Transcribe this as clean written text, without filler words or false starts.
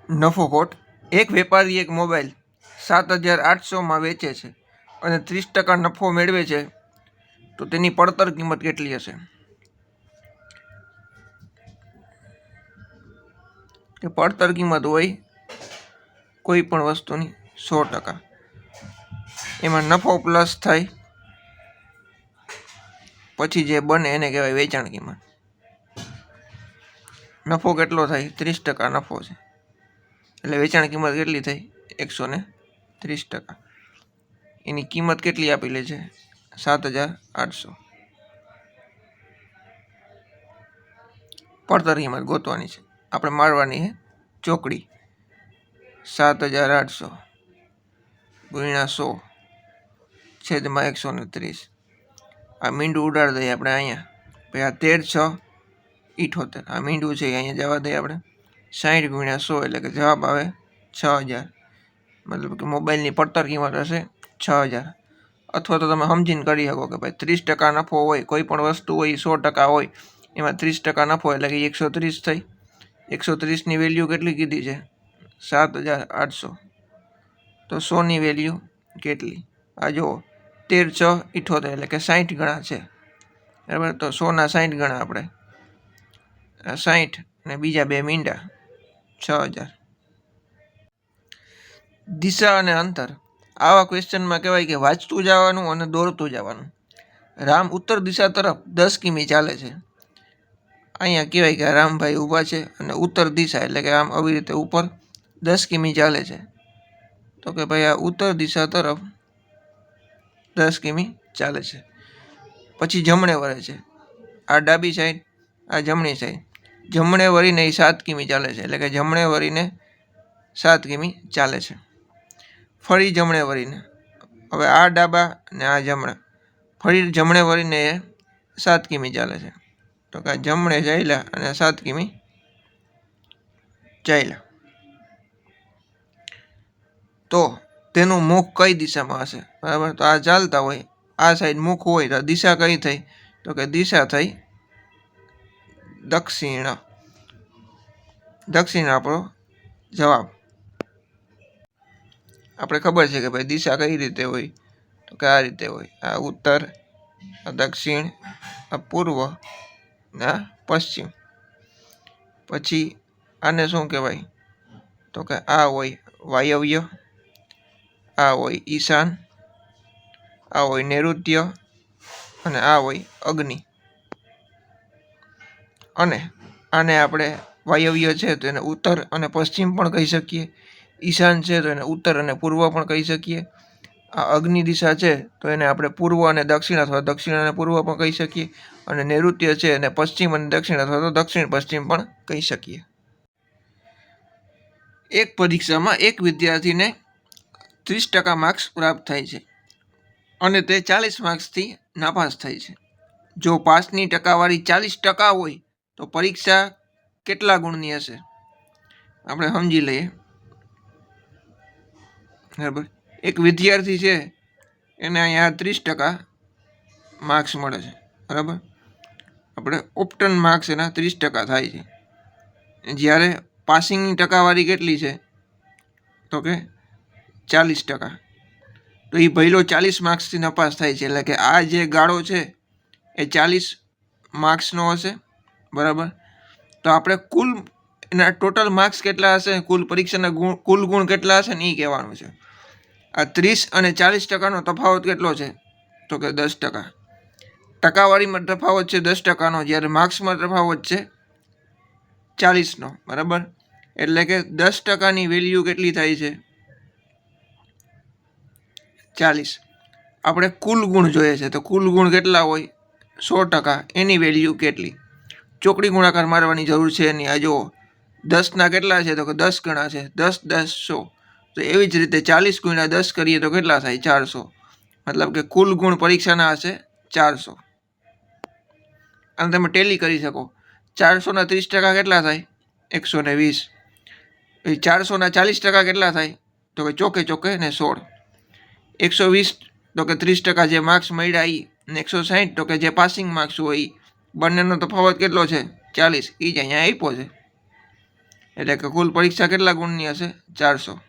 નફોખોટ એક વેપારી એક મોબાઈલ 7,800માં વેચે છે અને 30% નફો મેળવે છે તો તેની પડતર કિંમત કેટલી હશે? કે પડતર કિંમત હોય કોઈ પણ વસ્તુની 100%, એમાં નફો પ્લસ થાય પછી જે બને એને કહેવાય વેચાણ કિંમત. નફો કેટલો થાય? 30% નફો છે એટલે વેચાણ કિંમત કેટલી થઈ? 130%. એની કિંમત કેટલી આપેલી છે? 7,800. પડતર કિંમત ગોતવાની છે આપણે, મારવાની છે ચોકડી. 7,800 ગુણ્યા 100 છેદમાં 130. આ મીંડું ઉડાડી દઈએ આપણે અહીંયા. પછી આ 13,6,78. આ મીંડું છે અહીંયા જવા દઈએ આપણે. 60 ગુણ્યા 100 એટલે કે જવાબ આવે 6,000. મતલબ કે મોબાઈલની પડતર કિંમત હશે 6,000. અથવા તો તમે સમજીને કરી શકો કે ભાઈ 30% નફો હોય, કોઈ પણ વસ્તુ હોય 100% હોય, એમાં 30% નફો એટલે કે 130 થઈ. 130ની વેલ્યુ કેટલી કીધી છે? 7,800. તો 100ની વેલ્યુ કેટલી? આ જુઓ 13,6,78 એટલે કે 60 ગણા છે, બરાબર. તો 100ના 60 ગણા આપણે 60 અને બીજા બે મીંડા 6,000. દિશા અને અંતર આવા ક્વેશ્ચનમાં કહેવાય કે વાંચતું જવાનું અને દોડતું જવાનું. રામ ઉત્તર દિશા તરફ 10 કિમી ચાલે છે. અહીંયા કહેવાય કે રામભાઈ ઊભા છે અને ઉત્તર દિશા એટલે કે આમ આવી રીતે ઉપર 10 કિમી ચાલે છે. તો કે ભાઈ આ ઉત્તર દિશા તરફ 10 કિમી ચાલે છે. પછી જમણે વળે છે. આ ડાબી સાઈડ, આ જમણી સાઈડ. જમણે વળીને એ 7 કિમી ચાલે છે એટલે કે જમણે વળીને 7 કિમી ચાલે છે. ફરી જમણે વળીને, હવે આ ડાબા અને આ જમણા, ફરી જમણે વળીને એ 7 કિમી ચાલે છે. તો કે જમણે ચાલ્યા અને 7 કિમી ચાલ્યા. તો તેનું મુખ કઈ દિશામાં હશે? બરાબર. તો આ ચાલતા હોય, આ સાઈડ મુખ હોય તો દિશા કઈ થઈ? તો કે દિશા થઈ દક્ષિણ. દક્ષિણ આપણો જવાબ. આપણે ખબર છે કે ભાઈ દિશા કઈ રીતે હોય? તો કે આ રીતે હોય. આ ઉત્તર, આ દક્ષિણ, આ પૂર્વ, આ પશ્ચિમ. પછી આને શું કહેવાય? તો કે આ હોય વાયવ્ય, આ હોય ઈશાન, આ હોય નૈઋત્ય અને આ હોય અગ્નિ. અને આને આપણે વાયવ્ય છે તો એને ઉત્તર અને પશ્ચિમ પણ કહી શકીએ. ઈશાન છે તો એને ઉત્તર અને પૂર્વ પણ કહી શકીએ. આ અગ્નિ દિશા છે તો એને આપણે પૂર્વ અને દક્ષિણ અથવા દક્ષિણ અને પૂર્વ પણ કહી શકીએ. અને નૈઋત્ય છે એને પશ્ચિમ અને દક્ષિણ અથવા તો દક્ષિણ પશ્ચિમ પણ કહી શકીએ. એક પરીક્ષામાં એક વિદ્યાર્થીને 30% માર્ક્સ પ્રાપ્ત થાય છે અને તે 40 માર્ક્સથી નાપાસ થાય છે. જો પાસની ટકાવારી 40% હોય તો પરીક્ષા કેટલા ગુણની હશે? આપણે સમજી લઈએ. બરાબર. એક વિદ્યાર્થી છે એને અહીંયા 30% માર્ક્સ મળે છે, બરાબર. આપણે ઓપ્ટન માર્ક્સ એના 30% થાય છે. જ્યારે પાસિંગની ટકાવારી કેટલી છે? તો કે 40%. તો એ પહેલો 40 માર્ક્સથી નપાસ થાય છે એટલે કે આ જે ગાળો છે એ 40 માર્ક્સનો હશે, બરાબર. તો આપણે કુલ એના ટોટલ માર્ક્સ કેટલા હશે, કુલ પરીક્ષાના કુલ ગુણ કેટલા હશે ને એ કહેવાનું છે. આ 30 અને 40%નો તફાવત કેટલો છે? તો કે 10%. ટકાવારીમાં તફાવત છે 10%નો, જ્યારે માર્ક્સમાં તફાવત છે 40નો, બરાબર. એટલે કે 10%ની વેલ્યુ કેટલી થાય છે? 40. આપણે કુલ ગુણ જોઈએ છે તો કુલ ગુણ કેટલા હોય? 100%. એની વેલ્યુ કેટલી? ચોકડી ગુણાકાર મારવાની જરૂર છે નહીં. આ જુઓ 10ના કેટલા છે? તો કે 10 ગણા છે. 10 10 100. તો એવી જ રીતે 40 ગુણ્યા 10 કરીએ તો કેટલા થાય? 400. મતલબ કે કુલ ગુણ પરીક્ષાના હશે 400. અને તમે ટેલી કરી શકો. 400ના 30% કેટલા થાય? 120. 400ના 40% કેટલા થાય? તો કે ચોકે ચોકે ને 16. 120 તો કે 30% જે માર્ક્સ મળ્યા એ, ને 160 તો કે જે પાસિંગ માર્ક્સ હોય એ. બંનેનો તફાવત કેટલો છે? 40. એ જ અહીંયા આપ્યો છે. એટલે કે કુલ પરીક્ષા કેટલા ગુણની હશે? 400.